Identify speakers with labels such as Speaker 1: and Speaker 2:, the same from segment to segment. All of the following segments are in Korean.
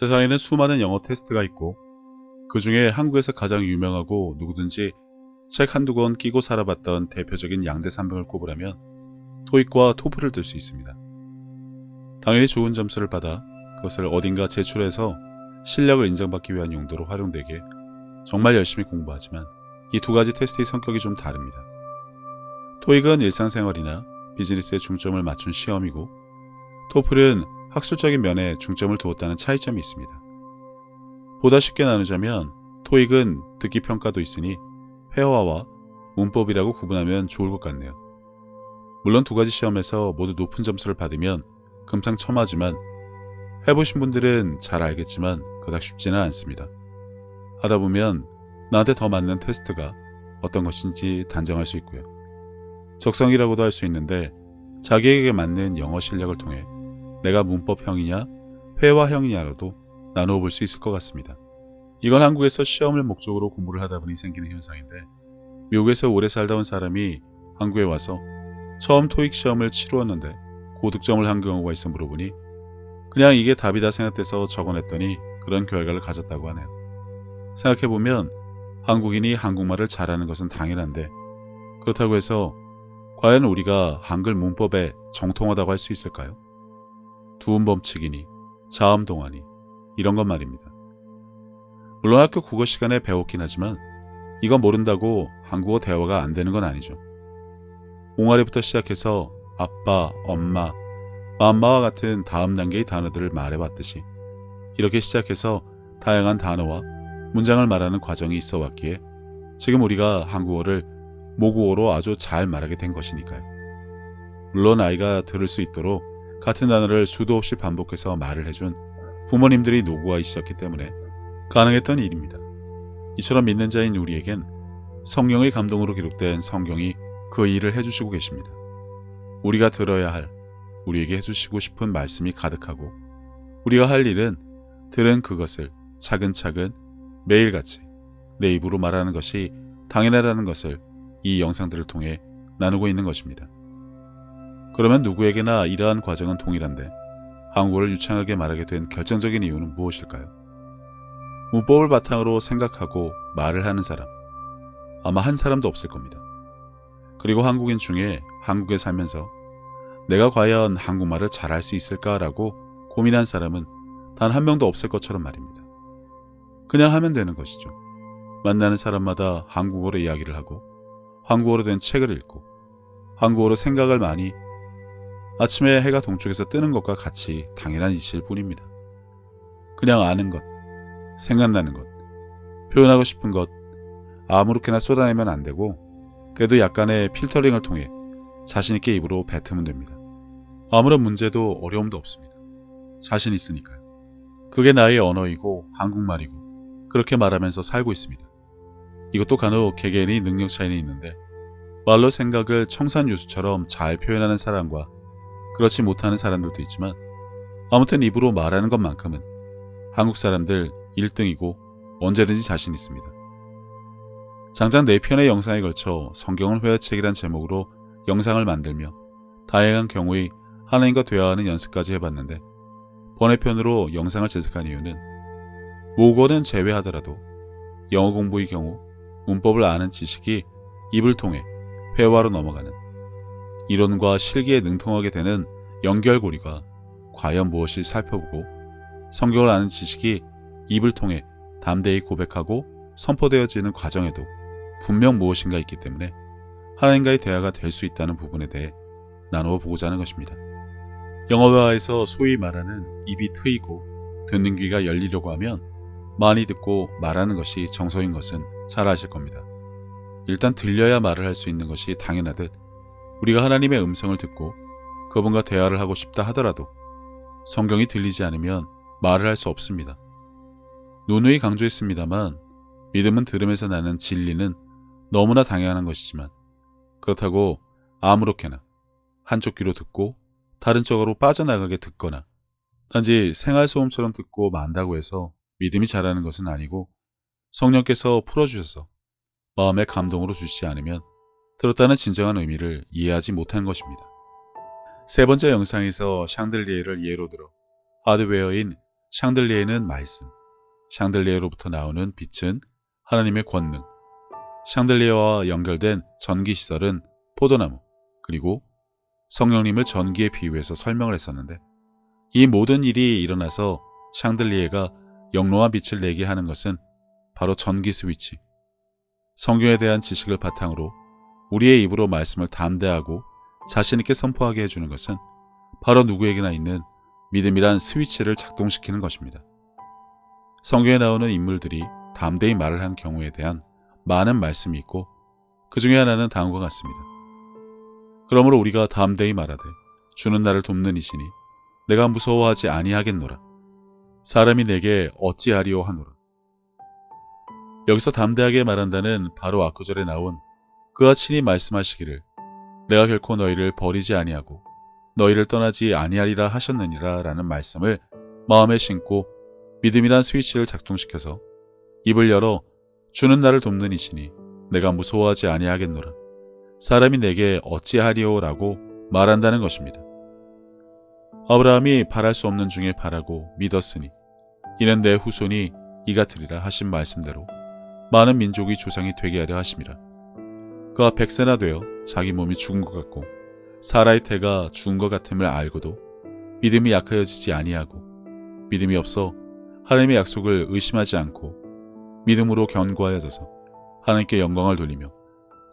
Speaker 1: 세상에는 수많은 영어 테스트가 있고 그 중에 한국에서 가장 유명하고 누구든지 책 한두 권 끼고 살아봤던 대표적인 양대 산맥을 꼽으라면 토익과 토플을 들 수 있습니다. 당연히 좋은 점수를 받아 그것을 어딘가 제출해서 실력을 인정받기 위한 용도로 활용되기에 정말 열심히 공부하지만 이 두 가지 테스트의 성격이 좀 다릅니다. 토익은 일상생활이나 비즈니스에 중점을 맞춘 시험이고 토플은 학술적인 면에 중점을 두었다는 차이점이 있습니다. 보다 쉽게 나누자면 토익은 듣기 평가도 있으니 회화와 문법이라고 구분하면 좋을 것 같네요. 물론 두 가지 시험에서 모두 높은 점수를 받으면 금상첨화지만 해보신 분들은 잘 알겠지만 그닥 쉽지는 않습니다. 하다 보면 나한테 더 맞는 테스트가 어떤 것인지 단정할 수 있고요. 적성이라고도 할 수 있는데 자기에게 맞는 영어 실력을 통해 내가 문법형이냐 회화형이냐로도 나누어 볼 수 있을 것 같습니다. 이건 한국에서 시험을 목적으로 공부를 하다 보니 생기는 현상인데 미국에서 오래 살다 온 사람이 한국에 와서 처음 토익 시험을 치루었는데 고득점을 한 경우가 있어 물어보니 그냥 이게 답이다 생각돼서 적어냈더니 그런 결과를 가졌다고 하네요. 생각해보면 한국인이 한국말을 잘하는 것은 당연한데 그렇다고 해서 과연 우리가 한글 문법에 정통하다고 할 수 있을까요? 두음 법칙이니 자음 동화니 이런 것 말입니다. 물론 학교 국어 시간에 배웠긴 하지만 이거 모른다고 한국어 대화가 안 되는 건 아니죠. 옹알이부터 시작해서 아빠, 엄마, 맘마와 같은 다음 단계의 단어들을 말해봤듯이 이렇게 시작해서 다양한 단어와 문장을 말하는 과정이 있어 왔기에 지금 우리가 한국어를 모국어로 아주 잘 말하게 된 것이니까요. 물론 아이가 들을 수 있도록 같은 단어를 수도 없이 반복해서 말을 해준 부모님들이 노고가 있었기 때문에 가능했던 일입니다. 이처럼 믿는 자인 우리에겐 성령의 감동으로 기록된 성경이 그 일을 해주시고 계십니다. 우리가 들어야 할, 우리에게 해주시고 싶은 말씀이 가득하고 우리가 할 일은 들은 그것을 차근차근 매일같이 내 입으로 말하는 것이 당연하다는 것을 이 영상들을 통해 나누고 있는 것입니다. 그러면 누구에게나 이러한 과정은 동일한데 한국어를 유창하게 말하게 된 결정적인 이유는 무엇일까요? 문법을 바탕으로 생각하고 말을 하는 사람, 아마 한 사람도 없을 겁니다. 그리고 한국인 중에 한국에 살면서 내가 과연 한국말을 잘할 수 있을까라고 고민한 사람은 단 한 명도 없을 것처럼 말입니다. 그냥 하면 되는 것이죠. 만나는 사람마다 한국어로 이야기를 하고 한국어로 된 책을 읽고 한국어로 생각을 많이 아침에 해가 동쪽에서 뜨는 것과 같이 당연한 이치일 뿐입니다. 그냥 아는 것, 생각나는 것, 표현하고 싶은 것 아무렇게나 쏟아내면 안 되고 그래도 약간의 필터링을 통해 자신있게 입으로 뱉으면 됩니다. 아무런 문제도 어려움도 없습니다. 자신 있으니까요. 그게 나의 언어이고 한국말이고 그렇게 말하면서 살고 있습니다. 이것도 간혹 개개인의 능력 차이는 있는데 말로 생각을 청산유수처럼 잘 표현하는 사람과 그렇지 못하는 사람들도 있지만 아무튼 입으로 말하는 것만큼은 한국 사람들 1등이고 언제든지 자신 있습니다. 장장 4편의 영상에 걸쳐 성경은 회화책이란 제목으로 영상을 만들며 다양한 경우의 하나님과 대화하는 연습까지 해봤는데 번외편으로 영상을 제작한 이유는 모국어는 제외하더라도 영어 공부의 경우 문법을 아는 지식이 입을 통해 회화로 넘어가는 이론과 실기에 능통하게 되는 연결고리가 과연 무엇이 살펴보고 성경을 아는 지식이 입을 통해 담대히 고백하고 선포되어지는 과정에도 분명 무엇인가 있기 때문에 하나님과의 대화가 될 수 있다는 부분에 대해 나누어 보고자 하는 것입니다. 영어회화에서 소위 말하는 입이 트이고 듣는 귀가 열리려고 하면 많이 듣고 말하는 것이 정석인 것은 잘 아실 겁니다. 일단 들려야 말을 할 수 있는 것이 당연하듯 우리가 하나님의 음성을 듣고 그분과 대화를 하고 싶다 하더라도 성경이 들리지 않으면 말을 할 수 없습니다. 누누이 강조했습니다만 믿음은 들음에서 나는 진리는 너무나 당연한 것이지만 그렇다고 아무렇게나 한쪽 귀로 듣고 다른 쪽으로 빠져나가게 듣거나 단지 생활소음처럼 듣고 만다고 해서 믿음이 자라는 것은 아니고 성령께서 풀어주셔서 마음의 감동으로 주시지 않으면 들었다는 진정한 의미를 이해하지 못한 것입니다. 세 번째 영상에서 샹들리에를 예로 들어 하드웨어인 샹들리에는 말씀, 샹들리에로부터 나오는 빛은 하나님의 권능, 샹들리에와 연결된 전기시설은 포도나무, 그리고 성령님을 전기에 비유해서 설명을 했었는데, 이 모든 일이 일어나서 샹들리에가 영롱한 빛을 내게 하는 것은 바로 전기 스위치, 성경에 대한 지식을 바탕으로 우리의 입으로 말씀을 담대하고 자신있게 선포하게 해주는 것은 바로 누구에게나 있는 믿음이란 스위치를 작동시키는 것입니다. 성경에 나오는 인물들이 담대히 말을 한 경우에 대한 많은 말씀이 있고, 그 중에 하나는 다음과 같습니다. 그러므로 우리가 담대히 말하되 주는 나를 돕는 이시니 내가 무서워하지 아니하겠노라. 사람이 내게 어찌하리오 하노라. 여기서 담대하게 말한다는 바로 앞구절에 나온 그가 친히 말씀하시기를 내가 결코 너희를 버리지 아니하고 너희를 떠나지 아니하리라 하셨느니라 라는 말씀을 마음에 심고 믿음이란 스위치를 작동시켜서 입을 열어 주는 나를 돕는 이시니 내가 무서워하지 아니하겠노라. 사람이 내게 어찌하리오 라고 말한다는 것입니다. 아브라함이 바랄 수 없는 중에 바라고 믿었으니 이는 내 후손이 이같으리라 하신 말씀대로 많은 민족이 조상이 되게 하려 하심이라. 그가 100세나 되어 자기 몸이 죽은 것 같고 사라의 태가 죽은 것 같음을 알고도 믿음이 약하여지지 아니하고 믿음이 없어 하나님의 약속을 의심하지 않고 믿음으로 견고하여져서 하나님께 영광을 돌리며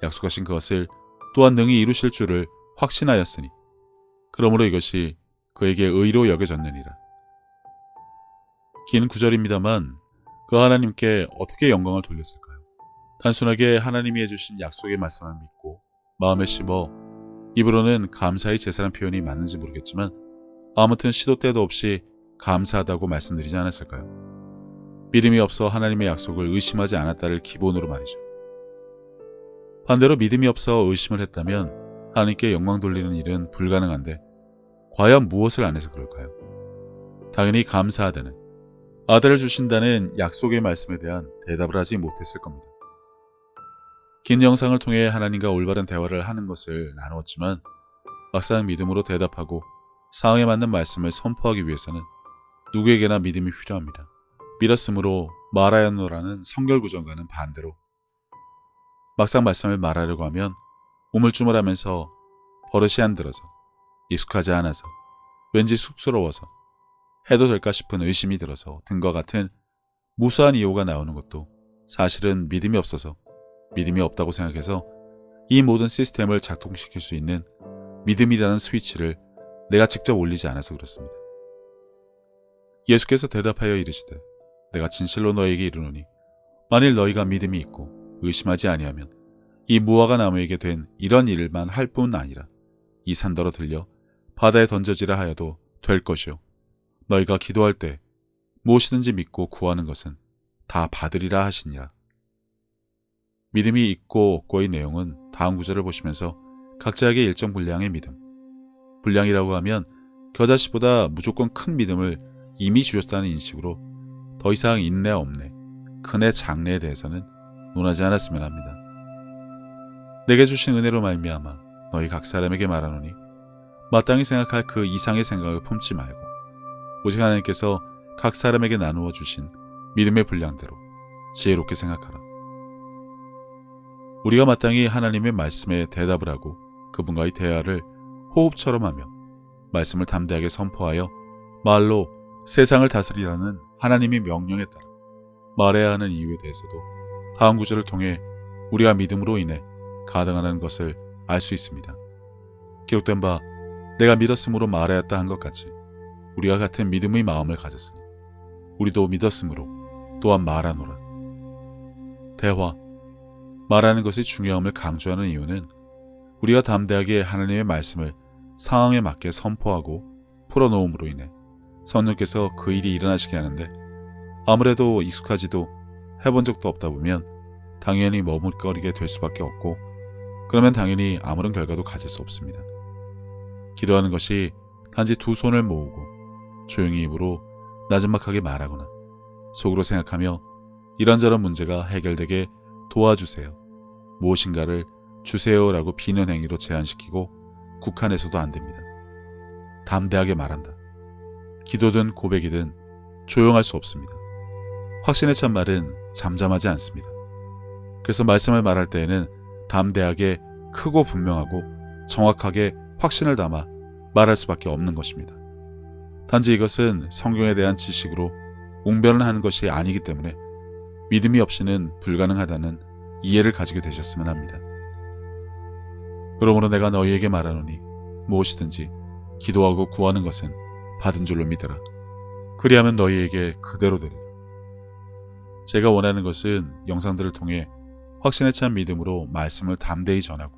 Speaker 1: 약속하신 그것을 또한 능히 이루실 줄을 확신하였으니 그러므로 이것이 그에게 의로 여겨졌느니라. 긴 구절입니다만 그 하나님께 어떻게 영광을 돌렸을까요? 단순하게 하나님이 해주신 약속의 말씀을 믿고 마음에 심어 입으로는 감사의 제사란 표현이 맞는지 모르겠지만 아무튼 시도 때도 없이 감사하다고 말씀드리지 않았을까요? 믿음이 없어 하나님의 약속을 의심하지 않았다를 기본으로 말이죠. 반대로 믿음이 없어 의심을 했다면 하나님께 영광 돌리는 일은 불가능한데 과연 무엇을 안 해서 그럴까요? 당연히 감사하다는, 아들을 주신다는 약속의 말씀에 대한 대답을 하지 못했을 겁니다. 긴 영상을 통해 하나님과 올바른 대화를 하는 것을 나누었지만 막상 믿음으로 대답하고 상황에 맞는 말씀을 선포하기 위해서는 누구에게나 믿음이 필요합니다. 믿었으므로 말하였노라는 성결구절과는 반대로 막상 말씀을 말하려고 하면 우물쭈물하면서 버릇이 안 들어서 익숙하지 않아서 왠지 쑥스러워서 해도 될까 싶은 의심이 들어서 등과 같은 무수한 이유가 나오는 것도 사실은 믿음이 없어서 믿음이 없다고 생각해서 이 모든 시스템을 작동시킬 수 있는 믿음이라는 스위치를 내가 직접 올리지 않아서 그렇습니다. 예수께서 대답하여 이르시되 내가 진실로 너희에게 이르노니 만일 너희가 믿음이 있고 의심하지 아니하면 이 무화과 나무에게 된 이런 일만 할 뿐 아니라 이 산더러 들려 바다에 던져지라 하여도 될 것이요 너희가 기도할 때 무엇이든지 믿고 구하는 것은 다 받으리라 하시니라. 믿음이 있고 없고의 내용은 다음 구절을 보시면서 각자에게 일정 분량의 믿음, 분량이라고 하면 겨자씨보다 무조건 큰 믿음을 이미 주셨다는 인식으로 더 이상 있네 없네, 큰애 작네에 대해서는 논하지 않았으면 합니다. 내게 주신 은혜로 말미암아 너희 각 사람에게 말하노니 마땅히 생각할 그 이상의 생각을 품지 말고 오직 하나님께서 각 사람에게 나누어 주신 믿음의 분량대로 지혜롭게 생각하라. 우리가 마땅히 하나님의 말씀에 대답을 하고 그분과의 대화를 호흡처럼 하며 말씀을 담대하게 선포하여 말로 세상을 다스리라는 하나님의 명령에 따라 말해야 하는 이유에 대해서도 다음 구절을 통해 우리가 믿음으로 인해 가능하다는 것을 알 수 있습니다. 기록된 바 내가 믿었으므로 말하였다 한 것 같이 우리가 같은 믿음의 마음을 가졌으니 우리도 믿었으므로 또한 말하노라. 대화, 말하는 것이 중요함을 강조하는 이유는 우리가 담대하게 하나님의 말씀을 상황에 맞게 선포하고 풀어놓음으로 인해 성령께서 그 일이 일어나시게 하는데 아무래도 익숙하지도 해본 적도 없다 보면 당연히 머뭇거리게 될 수밖에 없고 그러면 당연히 아무런 결과도 가질 수 없습니다. 기도하는 것이 단지 두 손을 모으고 조용히 입으로 나지막하게 말하거나 속으로 생각하며 이런저런 문제가 해결되게 도와주세요, 무엇인가를 주세요라고 비는 행위로 제한시키고 국한해서도 안 됩니다. 담대하게 말한다. 기도든 고백이든 조용할 수 없습니다. 확신에 찬 말은 잠잠하지 않습니다. 그래서 말씀을 말할 때에는 담대하게 크고 분명하고 정확하게 확신을 담아 말할 수밖에 없는 것입니다. 단지 이것은 성경에 대한 지식으로 웅변을 하는 것이 아니기 때문에 믿음이 없이는 불가능하다는 이해를 가지게 되셨으면 합니다. 그러므로 내가 너희에게 말하노니 무엇이든지 기도하고 구하는 것은 받은 줄로 믿으라. 그리하면 너희에게 그대로 되리라. 제가 원하는 것은 영상들을 통해 확신에 찬 믿음으로 말씀을 담대히 전하고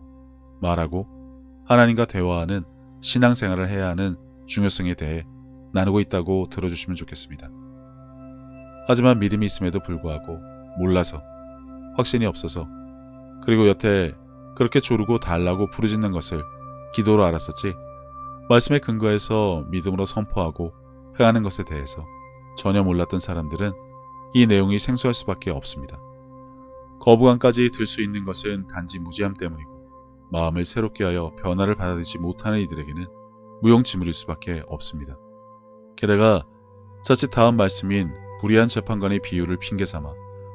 Speaker 1: 말하고 하나님과 대화하는 신앙생활을 해야 하는 중요성에 대해 나누고 있다고 들어주시면 좋겠습니다. 하지만 믿음이 있음에도 불구하고 몰라서, 확신이 없어서, 그리고 여태 그렇게 조르고 달라고 부르짖는 것을 기도로 알았었지 말씀에 근거해서 믿음으로 선포하고 행하는 것에 대해서 전혀 몰랐던 사람들은 이 내용이 생소할 수밖에 없습니다. 거부감까지 들 수 있는 것은 단지 무지함 때문이고 마음을 새롭게 하여 변화를 받아들이지 못하는 이들에게는 무용지물일 수밖에 없습니다. 게다가 자칫 다음 말씀인 불의한 재판관의 비유를 핑계삼아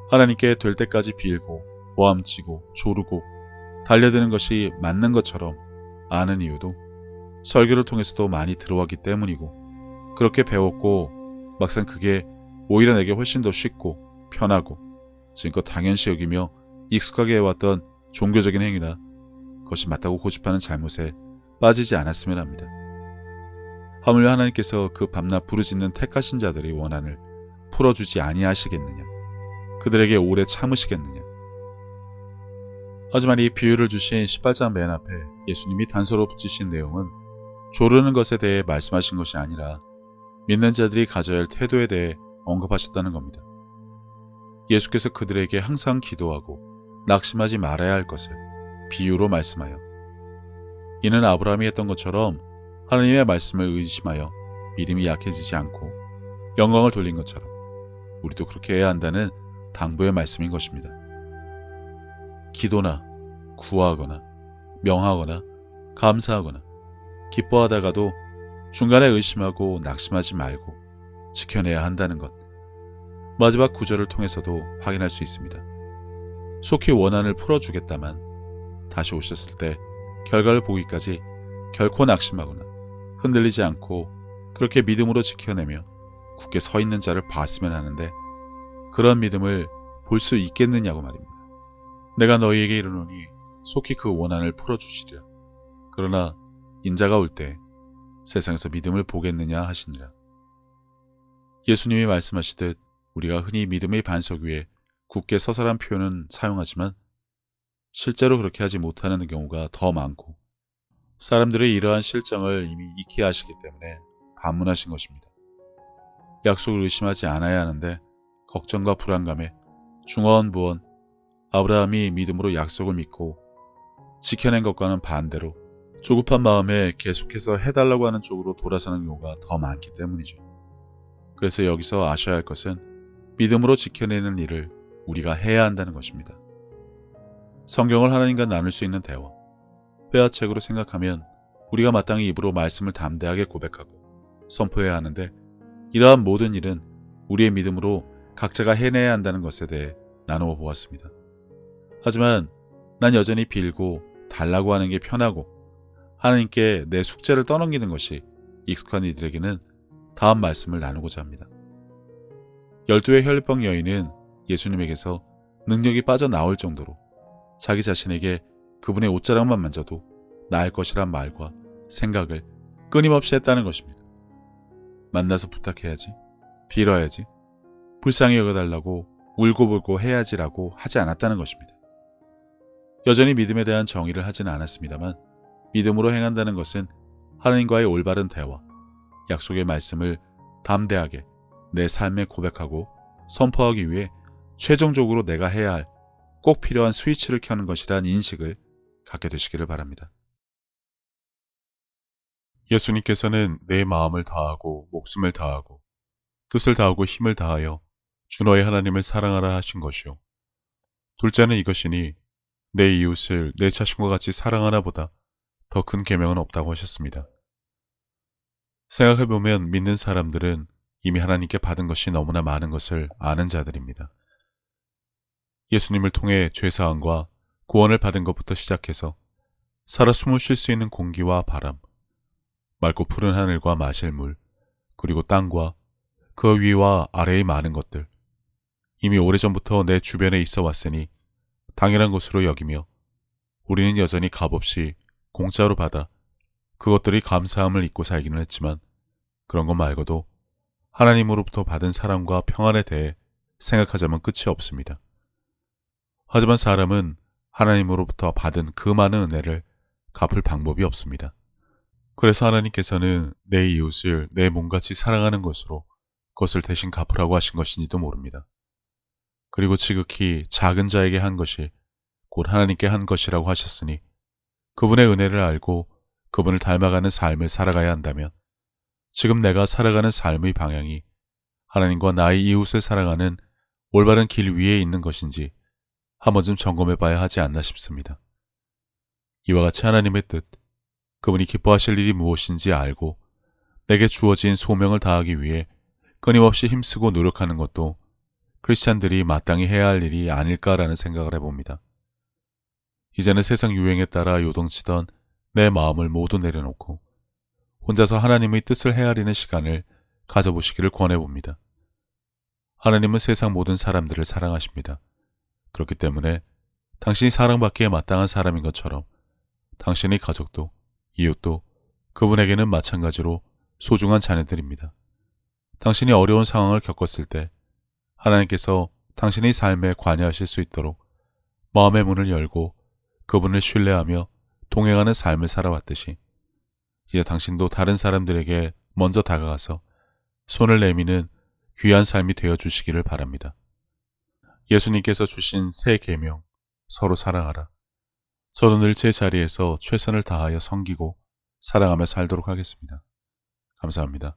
Speaker 1: 하나님께 될 때까지 빌고 고함치고 조르고 달려드는 것이 맞는 것처럼 아는 이유도 설교를 통해서도 많이 들어왔기 때문이고 그렇게 배웠고 막상 그게 오히려 내게 훨씬 더 쉽고 편하고 지금껏 당연시 여기며 익숙하게 해왔던 종교적인 행위나 그것이 맞다고 고집하는 잘못에 빠지지 않았으면 합니다. 하물며 하나님께서 그 밤낮 부르짖는 택하신 자들의 원한을 풀어주지 아니하시겠느냐, 그들에게 오래 참으시겠느냐. 하지만 이 비유를 주신 18장 맨 앞에 예수님이 단서로 붙이신 내용은 조르는 것에 대해 말씀하신 것이 아니라 믿는 자들이 가져야 할 태도에 대해 언급하셨다는 겁니다. 예수께서 그들에게 항상 기도하고 낙심하지 말아야 할 것을 비유로 말씀하여, 이는 아브라함이 했던 것처럼 하나님의 말씀을 의심하여 믿음이 약해지지 않고 영광을 돌린 것처럼 우리도 그렇게 해야 한다는 당부의 말씀인 것입니다. 기도나 구하거나 명하거나 감사하거나 기뻐하다가도 중간에 의심하고 낙심하지 말고 지켜내야 한다는 것, 마지막 구절을 통해서도 확인할 수 있습니다. 속히 원한을 풀어주겠다만 다시 오셨을 때 결과를 보기까지 결코 낙심하거나 흔들리지 않고 그렇게 믿음으로 지켜내며 굳게 서 있는 자를 봤으면 하는데 그런 믿음을 볼 수 있겠느냐고 말입니다. 내가 너희에게 이르노니 속히 그 원한을 풀어주시리라. 그러나 인자가 올 때 세상에서 믿음을 보겠느냐 하시니라. 예수님이 말씀하시듯 우리가 흔히 믿음의 반석 위에 굳게 서서란 표현은 사용하지만 실제로 그렇게 하지 못하는 경우가 더 많고 사람들의 이러한 실정을 이미 익히 아시기 때문에 반문하신 것입니다. 약속을 의심하지 않아야 하는데 걱정과 불안감에 중언부언 아브라함이 믿음으로 약속을 믿고 지켜낸 것과는 반대로 조급한 마음에 계속해서 해달라고 하는 쪽으로 돌아서는 경우가 더 많기 때문이죠. 그래서 여기서 아셔야 할 것은 믿음으로 지켜내는 일을 우리가 해야 한다는 것입니다. 성경을 하나님과 나눌 수 있는 대화, 회화책으로 생각하면 우리가 마땅히 입으로 말씀을 담대하게 고백하고 선포해야 하는데 이러한 모든 일은 우리의 믿음으로 각자가 해내야 한다는 것에 대해 나누어 보았습니다. 하지만 난 여전히 빌고 달라고 하는 게 편하고 하나님께 내 숙제를 떠넘기는 것이 익숙한 이들에게는 다음 말씀을 나누고자 합니다. 12의 혈병 여인은 예수님에게서 능력이 빠져나올 정도로 자기 자신에게 그분의 옷자락만 만져도 나을 것이란 말과 생각을 끊임없이 했다는 것입니다. 만나서 부탁해야지, 빌어야지, 불쌍히 여겨달라고 울고불고 해야지라고 하지 않았다는 것입니다. 여전히 믿음에 대한 정의를 하지는 않았습니다만 믿음으로 행한다는 것은 하나님과의 올바른 대화, 약속의 말씀을 담대하게 내 삶에 고백하고 선포하기 위해 최종적으로 내가 해야 할 꼭 필요한 스위치를 켜는 것이란 인식을 갖게 되시기를 바랍니다. 예수님께서는 내 마음을 다하고 목숨을 다하고 뜻을 다하고 힘을 다하여 주 너의 하나님을 사랑하라 하신 것이요. 둘째는 이것이니 내 이웃을 내 자신과 같이 사랑하나 보다 더 큰 계명은 없다고 하셨습니다. 생각해보면 믿는 사람들은 이미 하나님께 받은 것이 너무나 많은 것을 아는 자들입니다. 예수님을 통해 죄사함과 구원을 받은 것부터 시작해서 살아 숨을 쉴 수 있는 공기와 바람, 맑고 푸른 하늘과 마실 물, 그리고 땅과 그 위와 아래의 많은 것들, 이미 오래전부터 내 주변에 있어 왔으니 당연한 것으로 여기며 우리는 여전히 값없이 공짜로 받아 그것들이 감사함을 잊고 살기는 했지만 그런 것 말고도 하나님으로부터 받은 사랑과 평안에 대해 생각하자면 끝이 없습니다. 하지만 사람은 하나님으로부터 받은 그 많은 은혜를 갚을 방법이 없습니다. 그래서 하나님께서는 내 이웃을 내 몸같이 사랑하는 것으로 그것을 대신 갚으라고 하신 것인지도 모릅니다. 그리고 지극히 작은 자에게 한 것이 곧 하나님께 한 것이라고 하셨으니 그분의 은혜를 알고 그분을 닮아가는 삶을 살아가야 한다면 지금 내가 살아가는 삶의 방향이 하나님과 나의 이웃을 사랑하는 올바른 길 위에 있는 것인지 한 번쯤 점검해 봐야 하지 않나 싶습니다. 이와 같이 하나님의 뜻, 그분이 기뻐하실 일이 무엇인지 알고 내게 주어진 소명을 다하기 위해 끊임없이 힘쓰고 노력하는 것도 크리스찬들이 마땅히 해야 할 일이 아닐까라는 생각을 해봅니다. 이제는 세상 유행에 따라 요동치던 내 마음을 모두 내려놓고 혼자서 하나님의 뜻을 헤아리는 시간을 가져보시기를 권해봅니다. 하나님은 세상 모든 사람들을 사랑하십니다. 그렇기 때문에 당신이 사랑받기에 마땅한 사람인 것처럼 당신의 가족도 이웃도 그분에게는 마찬가지로 소중한 자녀들입니다. 당신이 어려운 상황을 겪었을 때 하나님께서 당신의 삶에 관여하실 수 있도록 마음의 문을 열고 그분을 신뢰하며 동행하는 삶을 살아왔듯이 이제 당신도 다른 사람들에게 먼저 다가가서 손을 내미는 귀한 삶이 되어주시기를 바랍니다. 예수님께서 주신 새 계명, 서로 사랑하라. 저도 늘 제 자리에서 최선을 다하여 섬기고 사랑하며 살도록 하겠습니다. 감사합니다.